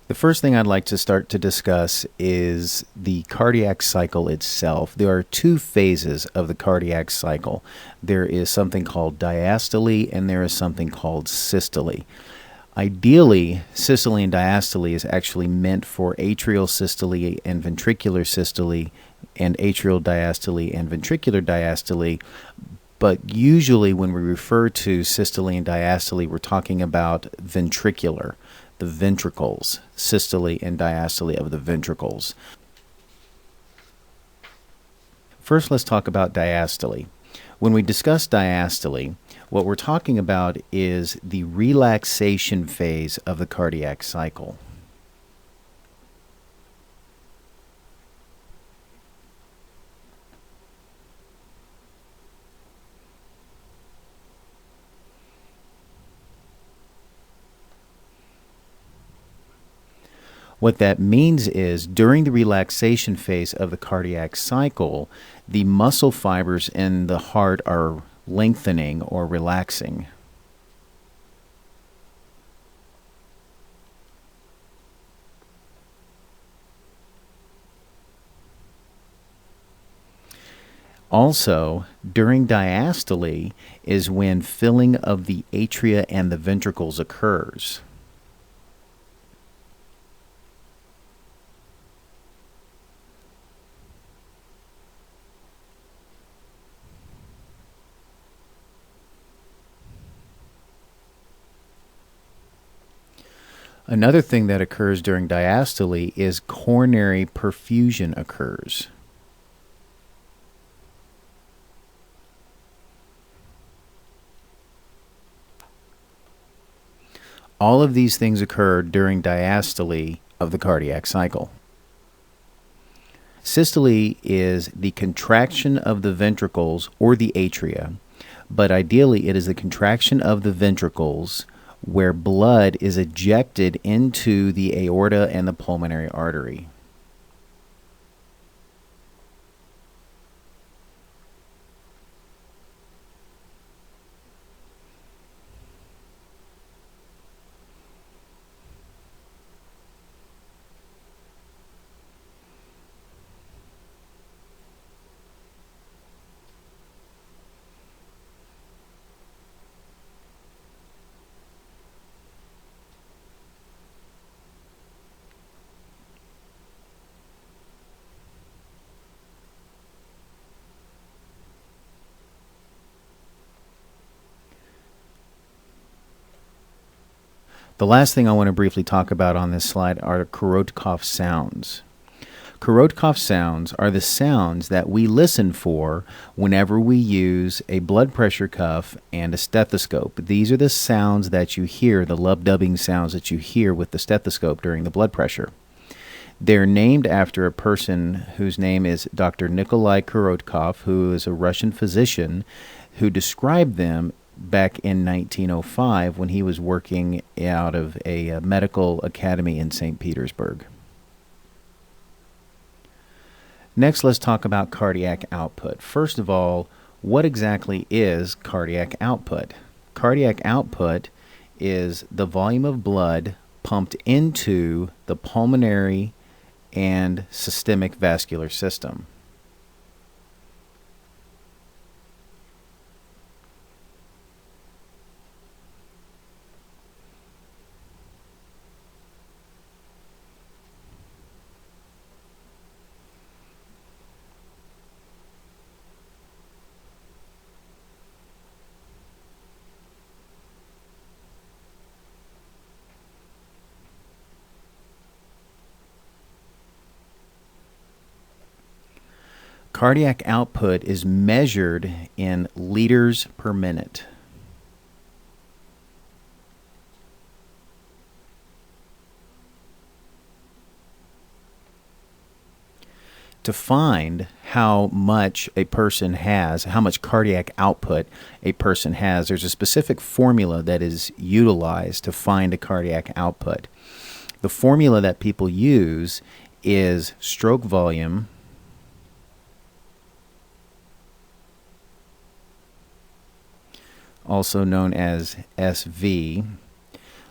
The first thing I'd like to start to discuss is the cardiac cycle itself. There are two phases of the cardiac cycle. There is something called diastole and there is something called systole. Ideally, systole and diastole is actually meant for atrial systole and ventricular systole and atrial diastole and ventricular diastole. But usually when we refer to systole and diastole, we're talking about ventricular, the ventricles, systole and diastole of the ventricles. First, let's talk about diastole. When we discuss diastole, what we're talking about is the relaxation phase of the cardiac cycle. What that means is during the relaxation phase of the cardiac cycle, the muscle fibers in the heart are lengthening or relaxing. Also, during diastole is when filling of the atria and the ventricles occurs. Another thing that occurs during diastole is coronary perfusion occurs. All of these things occur during diastole of the cardiac cycle. Systole is the contraction of the ventricles or the atria, but ideally it is the contraction of the ventricles where blood is ejected into the aorta and the pulmonary artery. The last thing I want to briefly talk about on this slide are Korotkov sounds. Korotkov sounds are the sounds that we listen for whenever we use a blood pressure cuff and a stethoscope. These are the sounds that you hear, the lub-dubbing sounds that you hear with the stethoscope during the blood pressure. They're named after a person whose name is Dr. Nikolai Korotkov, who is a Russian physician who described them back in 1905 when he was working out of a medical academy in St. Petersburg. Next, let's talk about cardiac output. First of all, what exactly is cardiac output? Cardiac output is the volume of blood pumped into the pulmonary and systemic vascular system. Cardiac output is measured in liters per minute. To find how much a person has, how much cardiac output a person has, there's a specific formula that is utilized to find a cardiac output. The formula that people use is stroke volume also known as SV,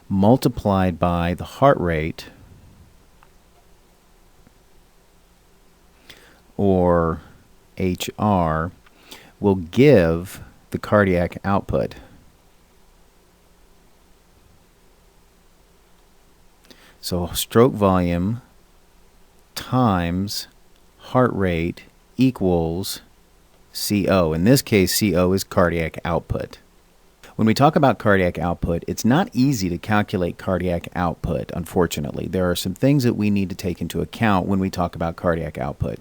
multiplied by the heart rate or HR, will give the cardiac output. So stroke volume times heart rate equals CO. In this case, CO is cardiac output. When we talk about cardiac output, it's not easy to calculate cardiac output, unfortunately. There are some things that we need to take into account when we talk about cardiac output.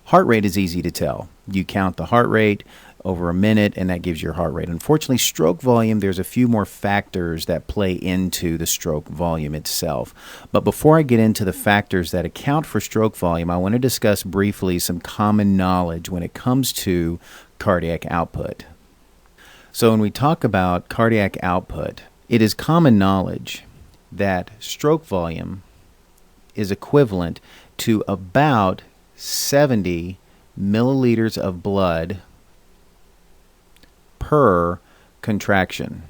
Heart rate is easy to tell. You count the heart rate over a minute, and that gives your heart rate. Unfortunately, stroke volume, there's a few more factors that play into the stroke volume itself. But before I get into the factors that account for stroke volume, I want to discuss briefly some common knowledge when it comes to cardiac output. So when we talk about cardiac output, it is common knowledge that stroke volume is equivalent to about 70 milliliters of blood per contraction.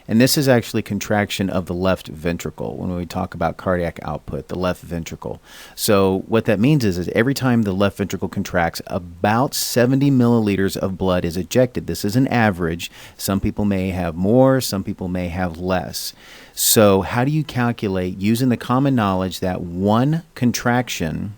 And this is actually contraction of the left ventricle when we talk about cardiac output, the left ventricle. So what that means is every time the left ventricle contracts, about 70 milliliters of blood is ejected. This is an average. Some people may have more, some people may have less. So how do you calculate using the common knowledge that one contraction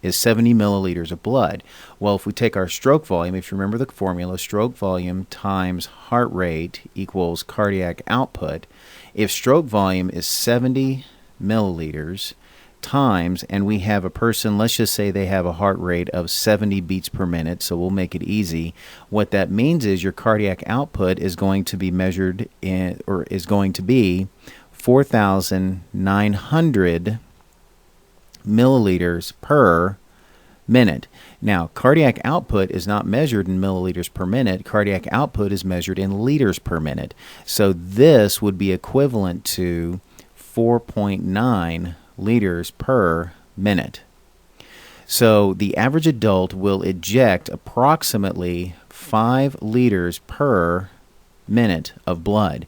is 70 milliliters of blood? Well, if we take our stroke volume, if you remember the formula, stroke volume times heart rate equals cardiac output. If stroke volume is 70 milliliters times, and we have a person, let's just say they have a heart rate of 70 beats per minute, so we'll make it easy. What that means is your cardiac output is going to be measured in, or is going to be 4,900 milliliters per minute. Now, cardiac output is not measured in milliliters per minute. Cardiac output is measured in liters per minute. So this would be equivalent to 4.9 liters per minute. So the average adult will eject approximately 5 liters per minute of blood.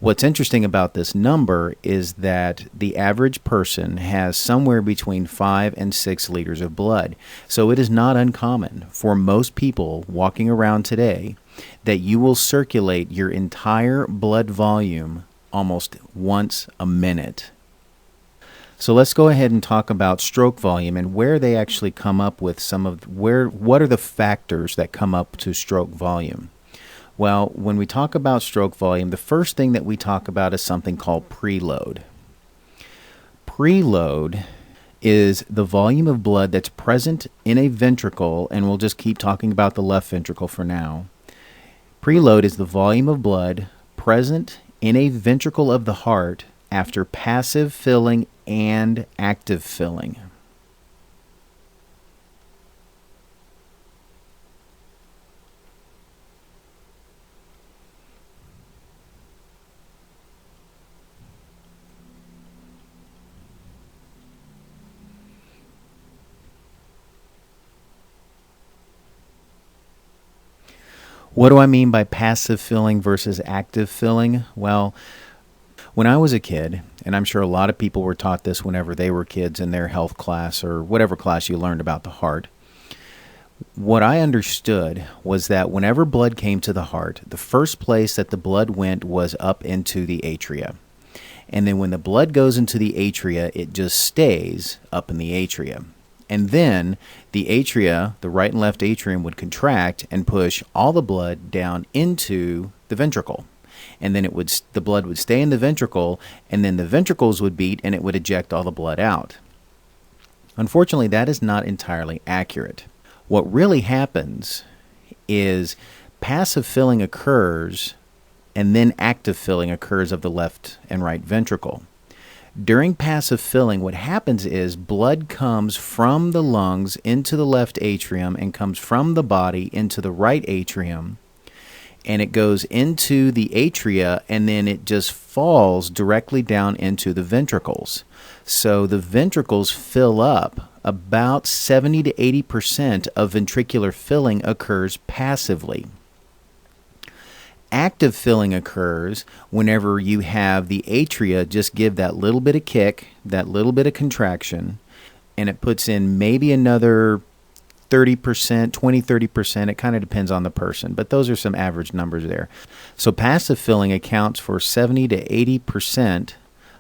What's interesting about this number is that the average person has somewhere between 5 and 6 liters of blood. So it is not uncommon for most people walking around today that you will circulate your entire blood volume almost once a minute. So let's go ahead and talk about stroke volume and where they actually come up with what are the factors that come up to stroke volume. Well, when we talk about stroke volume, the first thing that we talk about is something called preload. Preload is the volume of blood that's present in a ventricle, and we'll just keep talking about the left ventricle for now. Preload is the volume of blood present in a ventricle of the heart after passive filling and active filling. What do I mean by passive filling versus active filling? Well, when I was a kid, and I'm sure a lot of people were taught this whenever they were kids in their health class or whatever class you learned about the heart, what I understood was that whenever blood came to the heart, the first place that the blood went was up into the atria. And then when the blood goes into the atria, it just stays up in the atria. And then the atria, the right and left atrium, would contract and push all the blood down into the ventricle. And then the blood would stay in the ventricle, and then the ventricles would beat, and it would eject all the blood out. Unfortunately, that is not entirely accurate. What really happens is passive filling occurs, and then active filling occurs of the left and right ventricle. During passive filling, what happens is blood comes from the lungs into the left atrium and comes from the body into the right atrium, and it goes into the atria, and then it just falls directly down into the ventricles. So the ventricles fill up. About 70 to 80% of ventricular filling occurs passively. Active filling occurs whenever you have the atria just give that little bit of kick, that little bit of contraction, and it puts in maybe another 30%, 30%. It kind of depends on the person, but those are some average numbers there. So passive filling accounts for 70 to 80%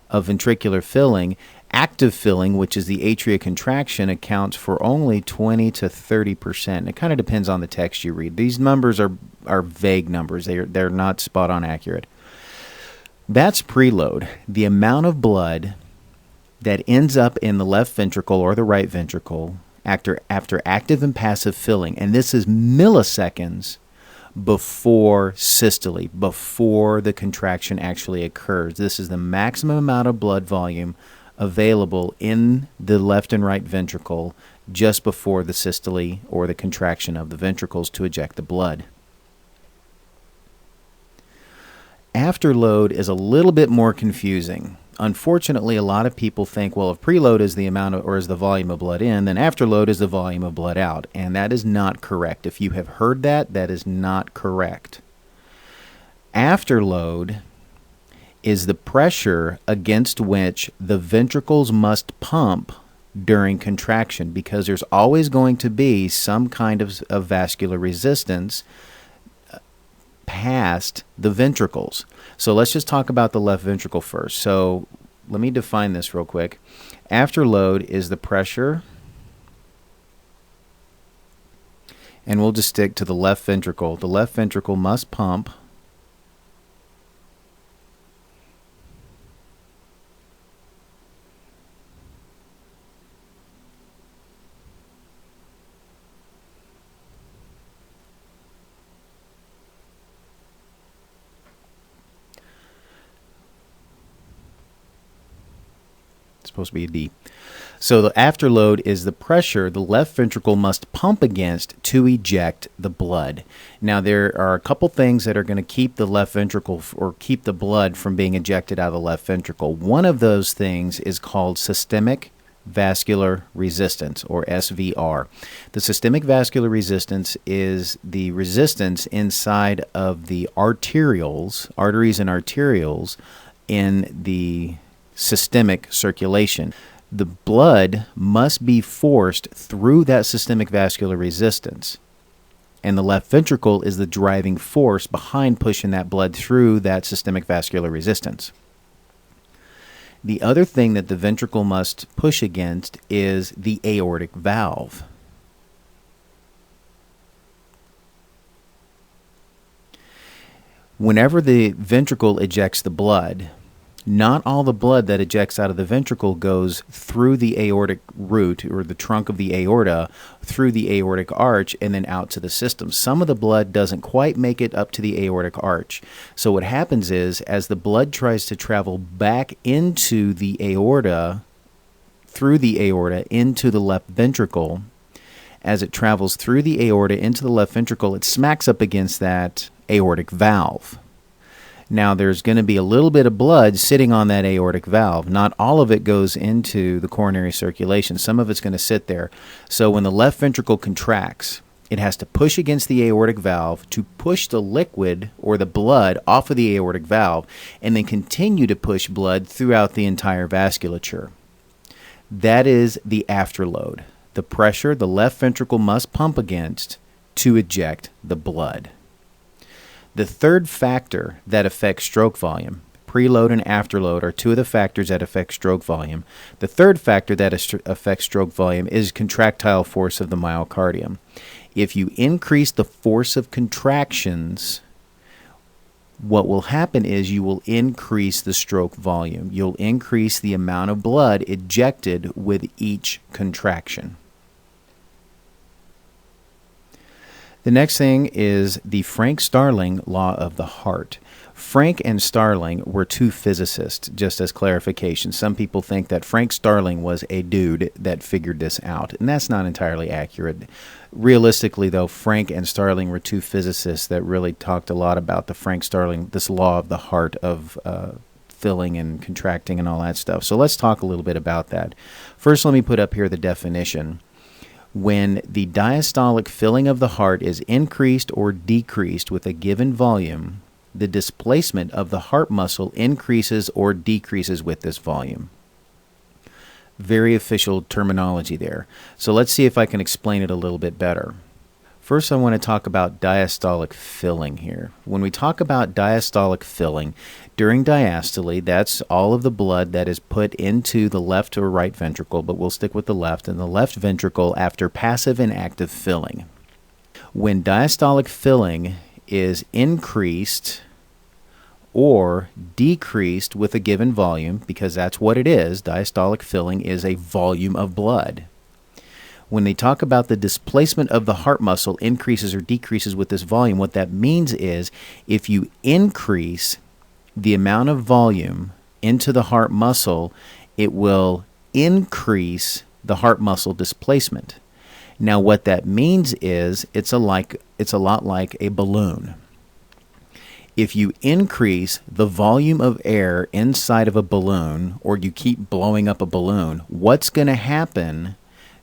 of ventricular filling. Active filling, which is the atria contraction, accounts for only 20 to 30%. It kind of depends on the text you read. These numbers are vague numbers. They're not spot on accurate. That's preload. The amount of blood that ends up in the left ventricle or the right ventricle after active and passive filling, and this is milliseconds before systole, before the contraction actually occurs. This is the maximum amount of blood volume available in the left and right ventricle just before the systole or the contraction of the ventricles to eject the blood. Afterload is a little bit more confusing. Unfortunately, a lot of people think, well, if preload is the amount of, or is the volume of blood in, then afterload is the volume of blood out. And that is not correct. If you have heard that, that is not correct. Afterload is the pressure against which the ventricles must pump during contraction, because there's always going to be some kind of vascular resistance past the ventricles. So let's just talk about the left ventricle first. So let me define this real quick. Afterload is the pressure, and we'll just stick to the left ventricle. The left ventricle must pump supposed to be a D. So the afterload is the pressure the left ventricle must pump against to eject the blood. Now, there are a couple things that are going to keep the left ventricle or keep the blood from being ejected out of the left ventricle. One of those things is called systemic vascular resistance, or SVR. The systemic vascular resistance is the resistance inside of the arterioles, arteries and arterioles in the systemic circulation. The blood must be forced through that systemic vascular resistance, and the left ventricle is the driving force behind pushing that blood through that systemic vascular resistance. The other thing that the ventricle must push against is the aortic valve. Whenever the ventricle ejects the blood, not all the blood that ejects out of the ventricle goes through the aortic root, or the trunk of the aorta, through the aortic arch, and then out to the system. Some of the blood doesn't quite make it up to the aortic arch. So what happens is, as the blood tries to travel back into the aorta, through the aorta, into the left ventricle, as it travels through the aorta into the left ventricle, it smacks up against that aortic valve. Now, there's going to be a little bit of blood sitting on that aortic valve. Not all of it goes into the coronary circulation. Some of it's going to sit there. So when the left ventricle contracts, it has to push against the aortic valve to push the liquid or the blood off of the aortic valve, and then continue to push blood throughout the entire vasculature. That is the afterload, the pressure the left ventricle must pump against to eject the blood. The third factor that affects stroke volume, preload and afterload, are two of the factors that affect stroke volume. The third factor that affects stroke volume is contractile force of the myocardium. If you increase the force of contractions, what will happen is you will increase the stroke volume. You'll increase the amount of blood ejected with each contraction. The next thing is the Frank-Starling law of the heart. Frank and Starling were two physicists, just as clarification. Some people think that Frank Starling was a dude that figured this out, and that's not entirely accurate. Realistically, though, Frank and Starling were two physicists that really talked a lot about the Frank-Starling, this law of the heart of filling and contracting and all that stuff. So let's talk a little bit about that. First, let me put up here the definition. When the diastolic filling of the heart is increased or decreased with a given volume, the displacement of the heart muscle increases or decreases with this volume. Very official terminology there. So let's see if I can explain it a little bit better. First, I want to talk about diastolic filling here. When we talk about diastolic filling, during diastole, that's all of the blood that is put into the left or right ventricle, but we'll stick with the left, and the left ventricle after passive and active filling. When diastolic filling is increased or decreased with a given volume, because that's what it is, diastolic filling is a volume of blood. When they talk about the displacement of the heart muscle increases or decreases with this volume, what that means is if you increase the amount of volume into the heart muscle, it will increase the heart muscle displacement. Now what that means is it's a lot like a balloon. If you increase the volume of air inside of a balloon, or you keep blowing up a balloon, what's going to happen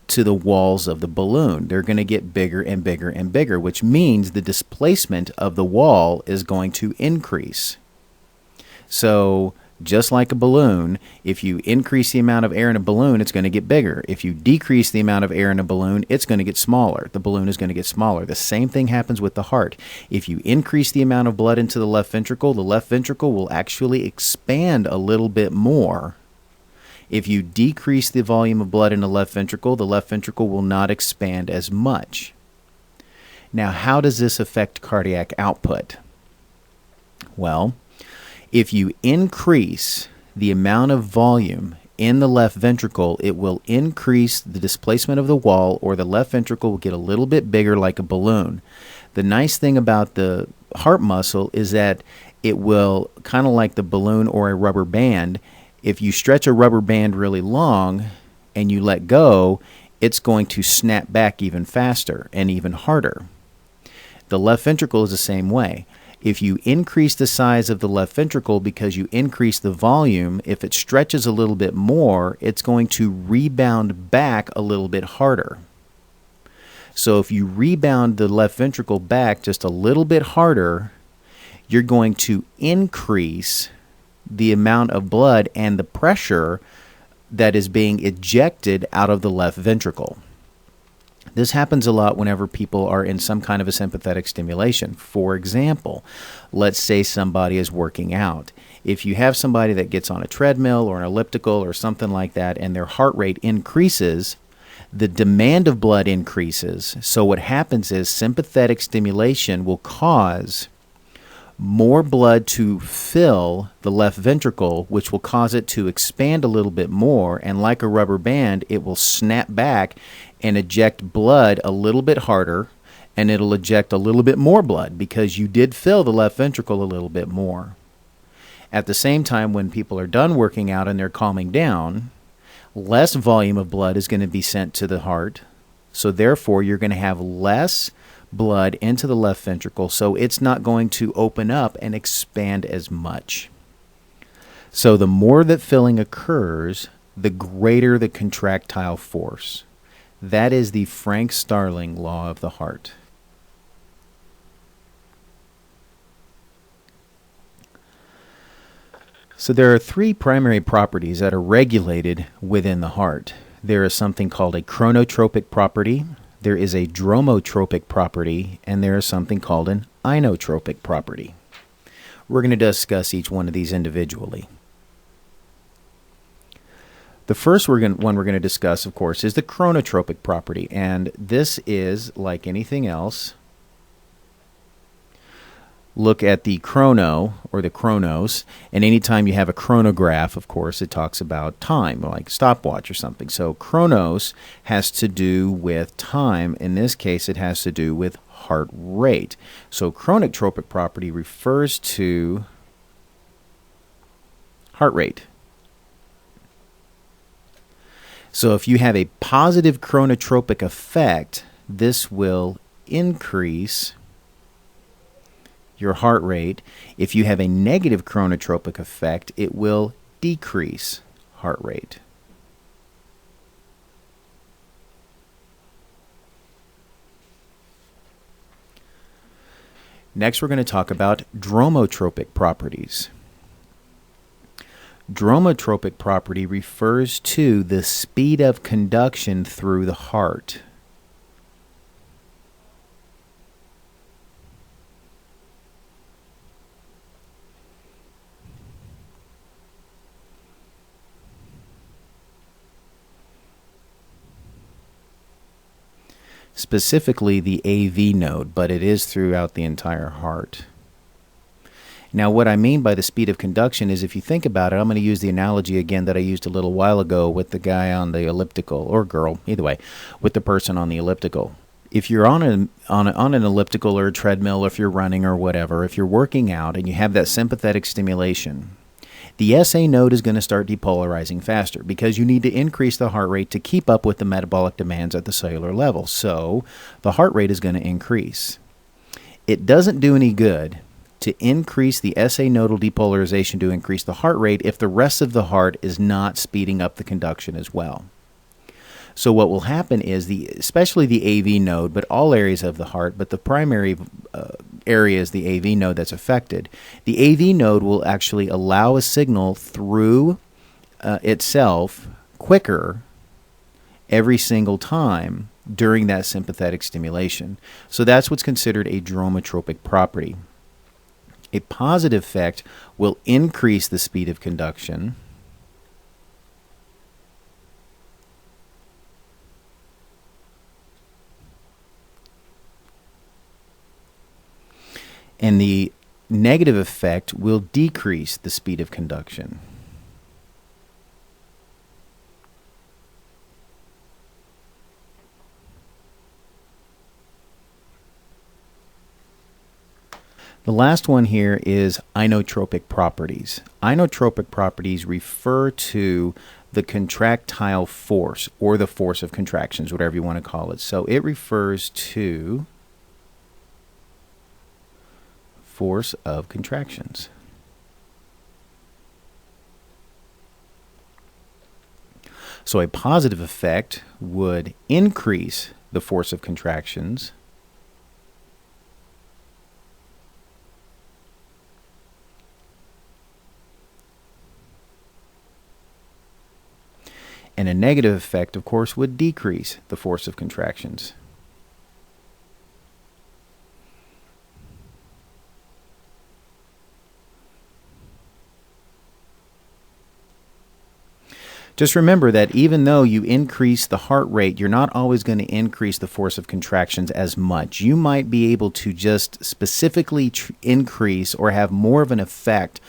to the walls of the balloon? They're going to get bigger and bigger and bigger, which means the displacement of the wall is going to increase. So just like a balloon, if you increase the amount of air in a balloon, it's going to get bigger. If you decrease the amount of air in a balloon, it's going to get smaller. The balloon is going to get smaller. The same thing happens with the heart. If you increase the amount of blood into the left ventricle will actually expand a little bit more. If you decrease the volume of blood in the left ventricle will not expand as much. Now, how does this affect cardiac output? Well, if you increase the amount of volume in the left ventricle, it will increase the displacement of the wall, or the left ventricle will get a little bit bigger like a balloon. The nice thing about the heart muscle is that it will, kind of like the balloon or a rubber band, if you stretch a rubber band really long and you let go, it's going to snap back even faster and even harder. The left ventricle is the same way. If you increase the size of the left ventricle because you increase the volume, if it stretches a little bit more, it's going to rebound back a little bit harder. So if you rebound the left ventricle back just a little bit harder, you're going to increase the amount of blood and the pressure that is being ejected out of the left ventricle. This happens a lot whenever people are in some kind of a sympathetic stimulation. For example, let's say somebody is working out. If you have somebody that gets on a treadmill or an elliptical or something like that and their heart rate increases, the demand of blood increases. So what happens is sympathetic stimulation will cause more blood to fill the left ventricle, which will cause it to expand a little bit more, and like a rubber band, it will snap back and eject blood a little bit harder, and it'll eject a little bit more blood because you did fill the left ventricle a little bit more. At the same time, when people are done working out and they're calming down, less volume of blood is going to be sent to the heart, so therefore you're going to have less blood into the left ventricle, so it's not going to open up and expand as much. So the more that filling occurs, the greater the contractile force. That is the Frank-Starling law of the heart. So there are three primary properties that are regulated within the heart. There is something called a chronotropic property, there is a dromotropic property, and there is something called an inotropic property. We're going to discuss each one of these individually. The first one we're going to discuss, of course, is the chronotropic property, and this is, like anything else, look at the chrono, or the chronos, and anytime you have a chronograph, of course, it talks about time, like stopwatch or something. So chronos has to do with time. In this case, it has to do with heart rate. So chronotropic property refers to heart rate. So if you have a positive chronotropic effect, this will increase your heart rate. If you have a negative chronotropic effect, it will decrease heart rate. Next, we're going to talk about dromotropic properties. Dromotropic property refers to the speed of conduction through the heart. Specifically the AV node, but it is throughout the entire heart. Now, what I mean by the speed of conduction is, if you think about it, I'm going to use the analogy again that I used a little while ago with the guy on the elliptical, or girl, either way, with the person on the elliptical. If you're on an elliptical or a treadmill, or if you're running or whatever, if you're working out and you have that sympathetic stimulation, the SA node is going to start depolarizing faster because you need to increase the heart rate to keep up with the metabolic demands at the cellular level. So the heart rate is going to increase. It doesn't do any good to increase the SA nodal depolarization to increase the heart rate if the rest of the heart is not speeding up the conduction as well. So what will happen is, especially the AV node, but all areas of the heart, but the primary area is the AV node that's affected. The AV node will actually allow a signal through itself quicker every single time during that sympathetic stimulation. So that's what's considered a dromotropic property. A positive effect will increase the speed of conduction, and the negative effect will decrease the speed of conduction. The last one here is inotropic properties. Inotropic properties refer to the contractile force, or the force of contractions, whatever you want to call it. So it refers to force of contractions. So a positive effect would increase the force of contractions, and a negative effect, of course, would decrease the force of contractions. Just remember that even though you increase the heart rate, you're not always going to increase the force of contractions as much. You might be able to just specifically increase or have more of an effect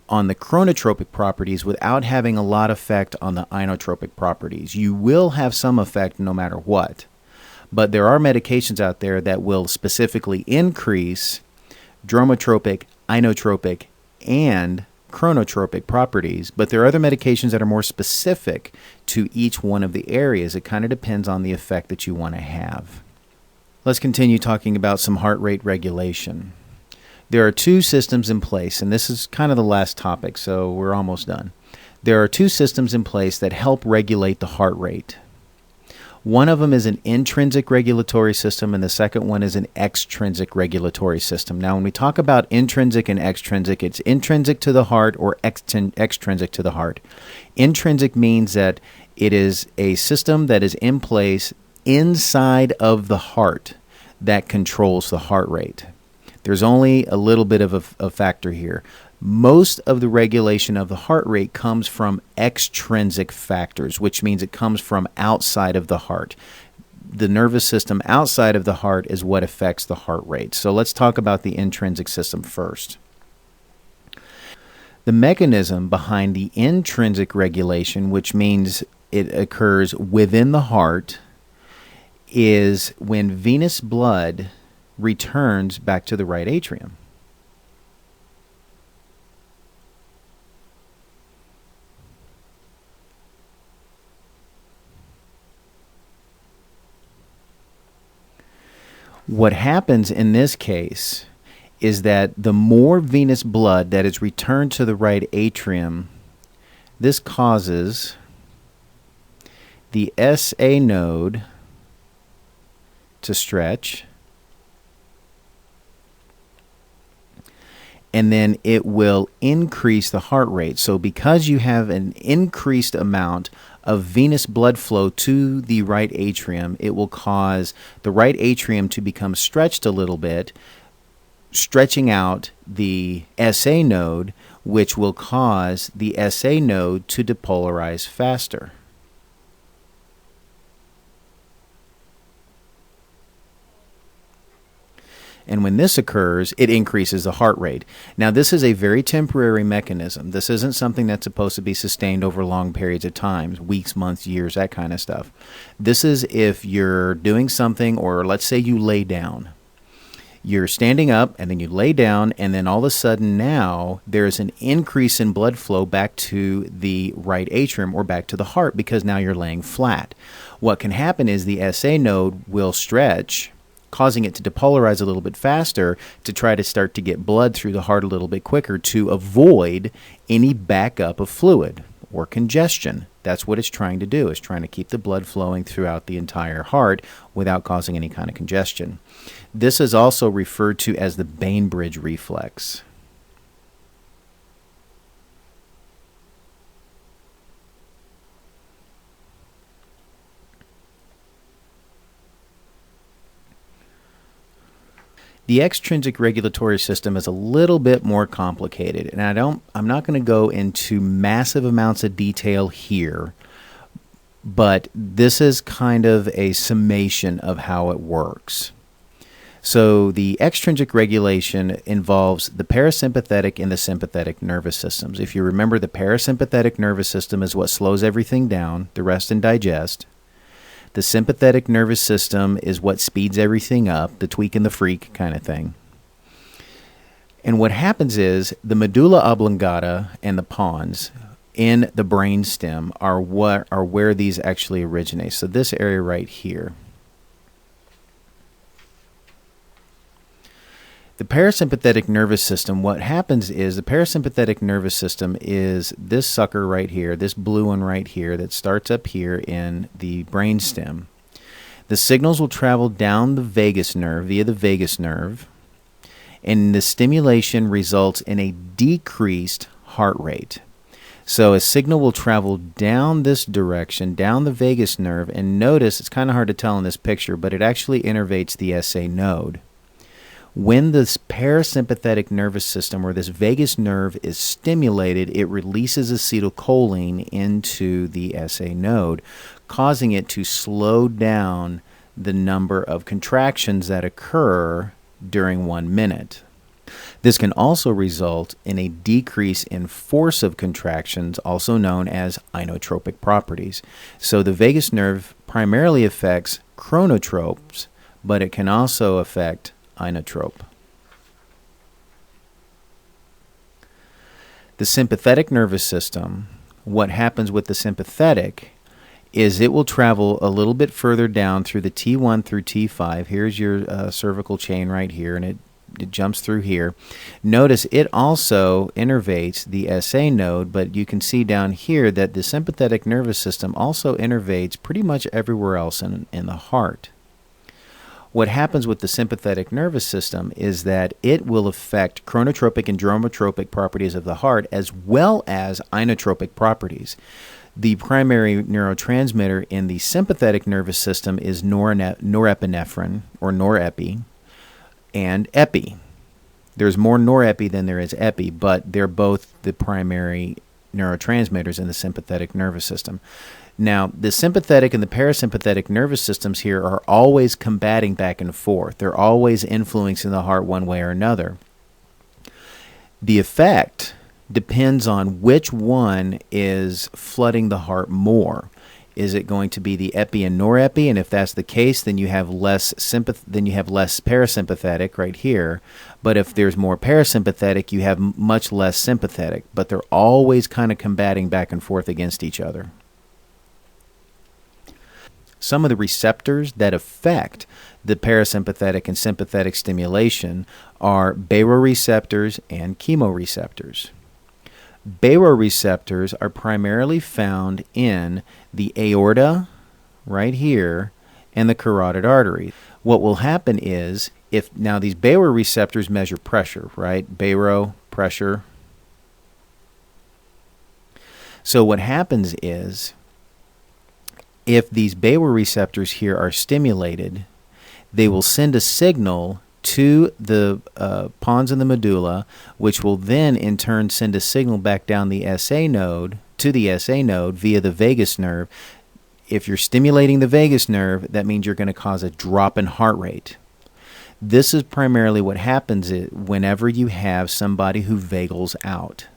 on the chronotropic properties without having a lot of effect on the inotropic properties. You will have some effect no matter what. But there are medications out there that will specifically increase dromotropic, inotropic, and chronotropic properties, but there are other medications that are more specific to each one of the areas. It kind of depends on the effect that you want to have. Let's continue talking about some heart rate regulation. There are two systems in place, and this is kind of the last topic, so we're almost done. There are two systems in place that help regulate the heart rate. One of them is an intrinsic regulatory system, and the second one is an extrinsic regulatory system. Now, when we talk about intrinsic and extrinsic, it's intrinsic to the heart or extrinsic to the heart. Intrinsic means that it is a system that is in place inside of the heart that controls the heart rate. There's only a little bit of a factor here. Most of the regulation of the heart rate comes from extrinsic factors, which means it comes from outside of the heart. The nervous system outside of the heart is what affects the heart rate. So let's talk about the intrinsic system first. The mechanism behind the intrinsic regulation, which means it occurs within the heart, is when venous blood returns back to the right atrium. What happens in this case is that the more venous blood that is returned to the right atrium, this causes the SA node to stretch, and then it will increase the heart rate. So because you have an increased amount of venous blood flow to the right atrium, it will cause the right atrium to become stretched a little bit, stretching out the SA node, which will cause the SA node to depolarize faster. And when this occurs, it increases the heart rate. Now, this is a very temporary mechanism. This isn't something that's supposed to be sustained over long periods of time, weeks, months, years, that kind of stuff. This is if you're doing something, or let's say you lay down. You're standing up, and then you lay down, and then all of a sudden now there's an increase in blood flow back to the right atrium or back to the heart because now you're laying flat. What can happen is the SA node will stretch, causing it to depolarize a little bit faster to try to start to get blood through the heart a little bit quicker to avoid any backup of fluid or congestion. That's what it's trying to do. It's trying to keep the blood flowing throughout the entire heart without causing any kind of congestion. This is also referred to as the Bainbridge reflex. The extrinsic regulatory system is a little bit more complicated, and I'm not going to go into massive amounts of detail here, but this is kind of a summation of how it works. So the extrinsic regulation involves the parasympathetic and the sympathetic nervous systems. If you remember, the parasympathetic nervous system is what slows everything down, the rest and digest. The sympathetic nervous system is what speeds everything up, the tweak and the freak kind of thing. And what happens is the medulla oblongata and the pons in the brainstem are where these actually originate. So this area right here. The parasympathetic nervous system, what happens is the parasympathetic nervous system is this sucker right here, this blue one right here that starts up here in the brainstem. The signals will travel down the vagus nerve via the vagus nerve, and the stimulation results in a decreased heart rate. So a signal will travel down this direction, down the vagus nerve, and notice, it's kind of hard to tell in this picture, but it actually innervates the SA node. When this parasympathetic nervous system or this vagus nerve is stimulated, it releases acetylcholine into the SA node, causing it to slow down the number of contractions that occur during 1 minute. This can also result in a decrease in force of contractions, also known as inotropic properties. So the vagus nerve primarily affects chronotropes, but it can also affect inotrope. The sympathetic nervous system, what happens with the sympathetic is it will travel a little bit further down through the T1 through T5. Here's your cervical chain right here, and it jumps through here. Notice it also innervates the SA node, but you can see down here that the sympathetic nervous system also innervates pretty much everywhere else in the heart. What happens with the sympathetic nervous system is that it will affect chronotropic and dromotropic properties of the heart as well as inotropic properties. The primary neurotransmitter in the sympathetic nervous system is norepinephrine, or norepi, and epi. There's more norepi than there is epi, but they're both the primary neurotransmitters in the sympathetic nervous system. Now, the sympathetic and the parasympathetic nervous systems here are always combating back and forth. They're always influencing the heart one way or another. The effect depends on which one is flooding the heart more. Is it going to be the epi and norepi? And if that's the case, then you have less parasympathetic right here. But if there's more parasympathetic, you have much less sympathetic. But they're always kind of combating back and forth against each other. Some of the receptors that affect the parasympathetic and sympathetic stimulation are baroreceptors and chemoreceptors. Baroreceptors are primarily found in the aorta, right here, and the carotid artery. What will happen is, if now these baroreceptors measure pressure, right? Baro, pressure. So what happens is, if these baroreceptors here are stimulated, they will send a signal to the pons in the medulla, which will then in turn send a signal back down the SA node to the SA node via the vagus nerve. If you're stimulating the vagus nerve, that means you're going to cause a drop in heart rate. This is primarily what happens whenever you have somebody who vagals out.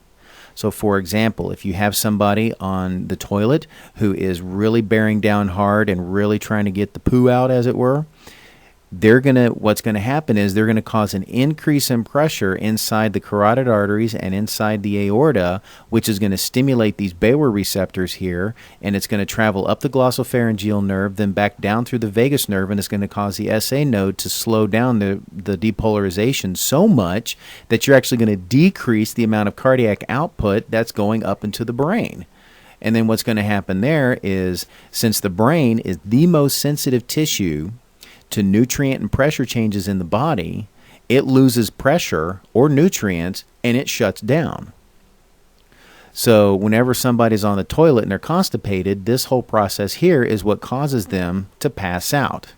So, for example, if you have somebody on the toilet who is really bearing down hard and really trying to get the poo out, as it were, what's going to happen is they're going to cause an increase in pressure inside the carotid arteries and inside the aorta, which is going to stimulate these baroreceptors here, and it's going to travel up the glossopharyngeal nerve, then back down through the vagus nerve, and it's going to cause the SA node to slow down the depolarization so much that you're actually going to decrease the amount of cardiac output that's going up into the brain. And then what's going to happen there is, since the brain is the most sensitive tissue to nutrient and pressure changes in the body, it loses pressure or nutrients and it shuts down. So whenever somebody's on the toilet and they're constipated, this whole process here is what causes them to pass out.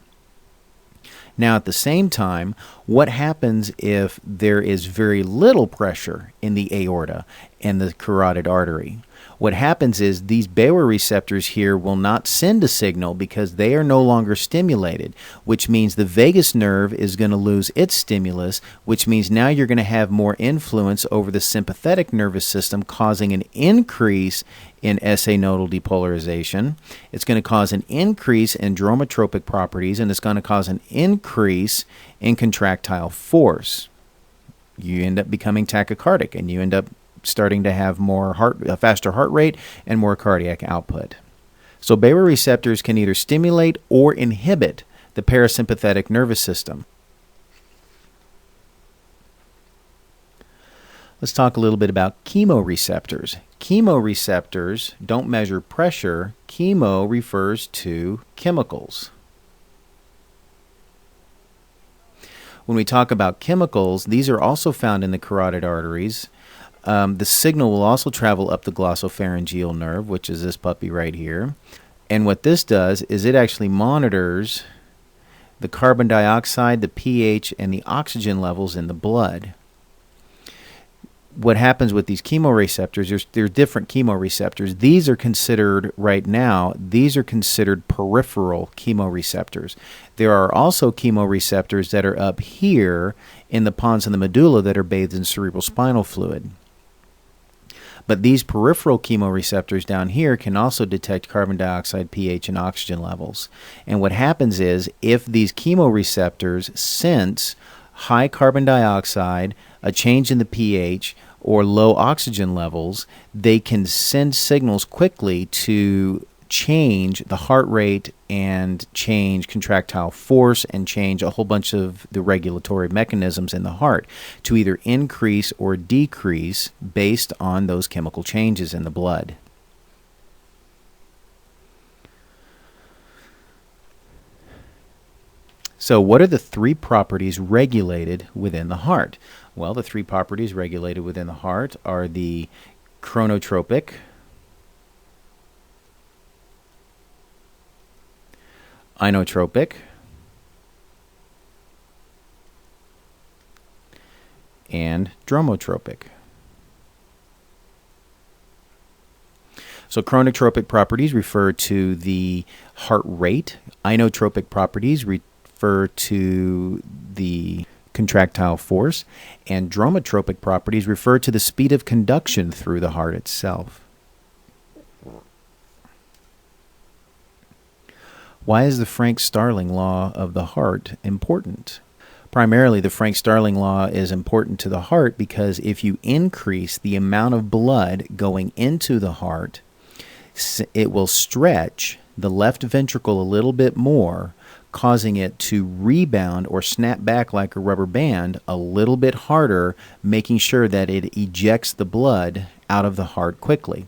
Now, at the same time, what happens if there is very little pressure in the aorta and the carotid artery? What happens is these baroreceptors here will not send a signal because they are no longer stimulated, which means the vagus nerve is going to lose its stimulus, which means now you're going to have more influence over the sympathetic nervous system, causing an increase in SA nodal depolarization. It's going to cause an increase in dromotropic properties, and it's going to cause an increase in contractile force. You end up becoming tachycardic, and you end up starting to have a faster heart rate and more cardiac output. So baroreceptors can either stimulate or inhibit the parasympathetic nervous system. Let's talk a little bit about chemoreceptors. Chemoreceptors don't measure pressure. Chemo refers to chemicals. When we talk about chemicals, these are also found in the carotid arteries. The signal will also travel up the glossopharyngeal nerve, which is this puppy right here. And what this does is it actually monitors the carbon dioxide, the pH, and the oxygen levels in the blood. What happens with these chemoreceptors, there's different chemoreceptors. These are considered, right now, peripheral chemoreceptors. There are also chemoreceptors that are up here in the pons and the medulla that are bathed in cerebrospinal fluid. But these peripheral chemoreceptors down here can also detect carbon dioxide, pH, and oxygen levels. And what happens is, if these chemoreceptors sense high carbon dioxide, a change in the pH, or low oxygen levels, they can send signals quickly to change the heart rate and change contractile force and change a whole bunch of the regulatory mechanisms in the heart to either increase or decrease based on those chemical changes in the blood. So what are the three properties regulated within the heart? Well, the three properties regulated within the heart are the chronotropic, inotropic, and dromotropic. So chronotropic properties refer to the heart rate. Inotropic properties refer to the contractile force. And dromotropic properties refer to the speed of conduction through the heart itself. Why is the Frank-Starling law of the heart important? Primarily, the Frank-Starling law is important to the heart because if you increase the amount of blood going into the heart, it will stretch the left ventricle a little bit more, causing it to rebound or snap back like a rubber band a little bit harder, making sure that it ejects the blood out of the heart quickly.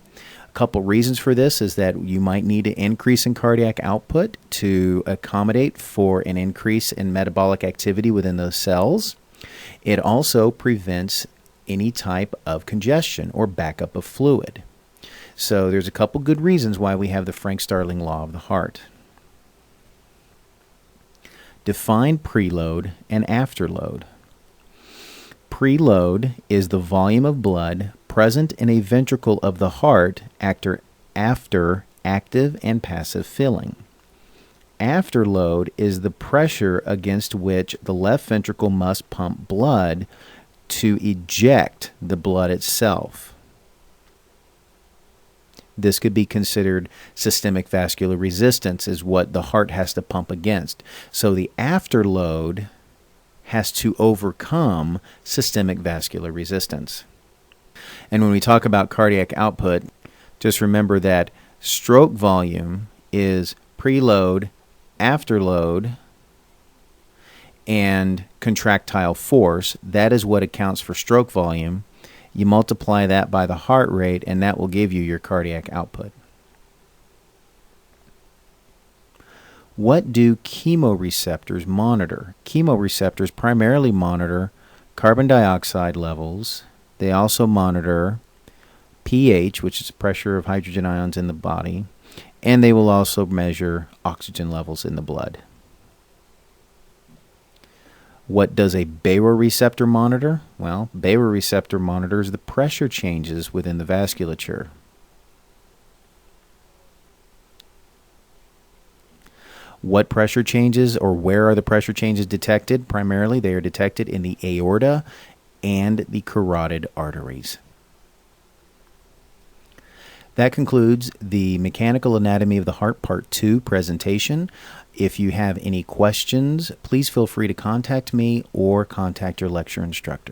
Couple reasons for this is that you might need an increase in cardiac output to accommodate for an increase in metabolic activity within those cells. It also prevents any type of congestion or backup of fluid. So there's a couple good reasons why we have the Frank-Starling law of the heart. Define preload and afterload. Preload is the volume of blood present in a ventricle of the heart after active and passive filling. Afterload is the pressure against which the left ventricle must pump blood to eject the blood itself. This could be considered systemic vascular resistance, is what the heart has to pump against. So the afterload has to overcome systemic vascular resistance. And when we talk about cardiac output, just remember that stroke volume is preload, afterload, and contractile force. That is what accounts for stroke volume. You multiply that by the heart rate, and that will give you your cardiac output. What do chemoreceptors monitor? Chemoreceptors primarily monitor carbon dioxide levels. They also monitor pH, which is the pressure of hydrogen ions in the body, and they will also measure oxygen levels in the blood. What does a baroreceptor monitor? Well, baroreceptor monitors the pressure changes within the vasculature. What pressure changes, or where are the pressure changes detected? Primarily, they are detected in the aorta and the carotid arteries. That concludes the Mechanical Anatomy of the Heart Part 2 presentation. If you have any questions, please feel free to contact me or contact your lecture instructor.